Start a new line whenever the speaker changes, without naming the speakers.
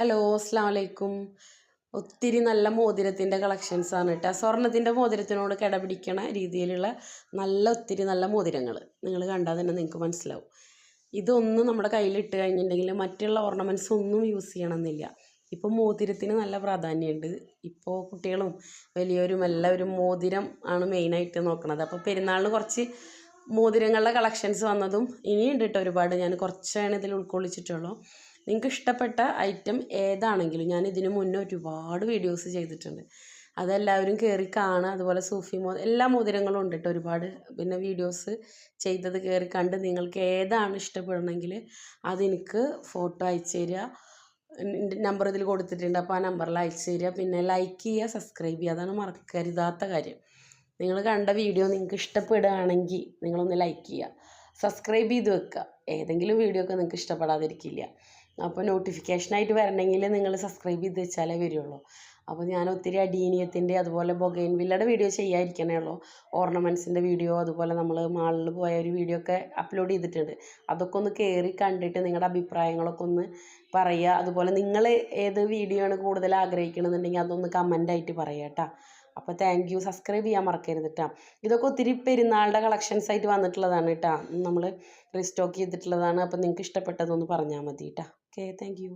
Hello അസ്സാം വലൈക്കും. ഒത്തിരി നല്ല മോതിരത്തിൻ്റെ കളക്ഷൻസാണ് കേട്ടോ. സ്വർണ്ണത്തിൻ്റെ മോതിരത്തിനോട് കിടപിടിക്കണ രീതിയിലുള്ള ഒത്തിരി നല്ല മോതിരങ്ങൾ നിങ്ങൾ കണ്ടാൽ തന്നെ നിങ്ങൾക്ക് മനസ്സിലാവും. ഇതൊന്നും നമ്മുടെ കയ്യിലിട്ട് കഴിഞ്ഞിട്ടുണ്ടെങ്കിൽ മറ്റുള്ള ഓർണമെൻറ്റ്സ് ഒന്നും യൂസ് ചെയ്യണമെന്നില്ല. ഇപ്പോൾ മോതിരത്തിന് നല്ല പ്രാധാന്യമുണ്ട്. ഇപ്പോൾ കുട്ടികളും വലിയവരും എല്ലാവരും മോതിരം ആണ് മെയിനായിട്ട് നോക്കണത്. അപ്പോൾ പെരുന്നാളിന് കുറച്ച് മോതിരങ്ങളുടെ കളക്ഷൻസ് വന്നതും ഇനിയുണ്ട് കേട്ടോ ഒരുപാട്. ഞാൻ കുറച്ചാണ് ഇതിൽ ഉൾക്കൊള്ളിച്ചിട്ടുള്ളൂ. നിങ്ങൾക്ക് ഇഷ്ടപ്പെട്ട ഐറ്റം ഏതാണെങ്കിലും ഞാൻ ഇതിനു മുന്നേ ഒരുപാട് വീഡിയോസ് ചെയ്തിട്ടുണ്ട്. അതെല്ലാവരും കയറി കാണുക. അതുപോലെ സൂഫി എല്ലാ മോതിരങ്ങളും ഉണ്ട് കേട്ടോ ഒരുപാട്. പിന്നെ വീഡിയോസ് ചെയ്തത് കയറി കണ്ട് നിങ്ങൾക്ക് ഏതാണ് ഇഷ്ടപ്പെടണമെങ്കിൽ അതെനിക്ക് ഫോട്ടോ അയച്ചു തരിക. നമ്പർ ഇതിൽ കൊടുത്തിട്ടുണ്ട്. അപ്പോൾ ആ നമ്പറിൽ അയച്ചു തരിക. പിന്നെ ലൈക്ക് ചെയ്യുക, സബ്സ്ക്രൈബ് ചെയ്യുക. അതാണ് മറക്കരുതാത്ത കാര്യം. നിങ്ങൾ കണ്ട വീഡിയോ നിങ്ങൾക്ക് ഇഷ്ടപ്പെടുകയാണെങ്കിൽ നിങ്ങളൊന്ന് ലൈക്ക് ചെയ്യുക, സബ്സ്ക്രൈബ് ചെയ്ത് വെക്കുക. ഏതെങ്കിലും വീഡിയോ ഒക്കെ നിങ്ങൾക്ക് ഇഷ്ടപ്പെടാതിരിക്കില്ല. അപ്പോൾ നോട്ടിഫിക്കേഷനായിട്ട് വരണമെങ്കിൽ നിങ്ങൾ സബ്സ്ക്രൈബ് ചെയ്ത് വെച്ചാലേ വരുള്ളൂ. അപ്പോൾ ഞാൻ ഒത്തിരി അഡീനിയത്തിൻ്റെ അതുപോലെ ബൊഗൈൻവില്ലയുടെ വീഡിയോ ചെയ്യാതിരിക്കണേ ഉള്ളൂ. ഓർണമെൻറ്റ്സിൻ്റെ വീഡിയോ അതുപോലെ നമ്മൾ മാളിൽ പോയ ഒരു വീഡിയോ ഒക്കെ അപ്ലോഡ് ചെയ്തിട്ടുണ്ട്. അതൊക്കെ ഒന്ന് കയറി കണ്ടിട്ട് നിങ്ങളുടെ അഭിപ്രായങ്ങളൊക്കെ ഒന്ന് പറയുക. അതുപോലെ നിങ്ങൾ ഏത് വീഡിയോ ആണ് കൂടുതൽ ആഗ്രഹിക്കണമെന്നുണ്ടെങ്കിൽ അതൊന്ന് കമൻ്റായിട്ട് പറയുക കേട്ടോ. അപ്പോൾ താങ്ക് യു. സബ്സ്ക്രൈബ് ചെയ്യാൻ മറക്കരുത് കേട്ടോ. ഇതൊക്കെ ഒത്തിരി പെരുന്നാളുടെ കളക്ഷൻസ് ആയിട്ട് വന്നിട്ടുള്ളതാണ് കേട്ടോ. നമ്മൾ റീസ്റ്റോക്ക് ചെയ്തിട്ടുള്ളതാണ്. അപ്പോൾ നിങ്ങൾക്ക് ഇഷ്ടപ്പെട്ടതൊന്ന് പറഞ്ഞാൽ മതി കേട്ടോ. Okay, thank you.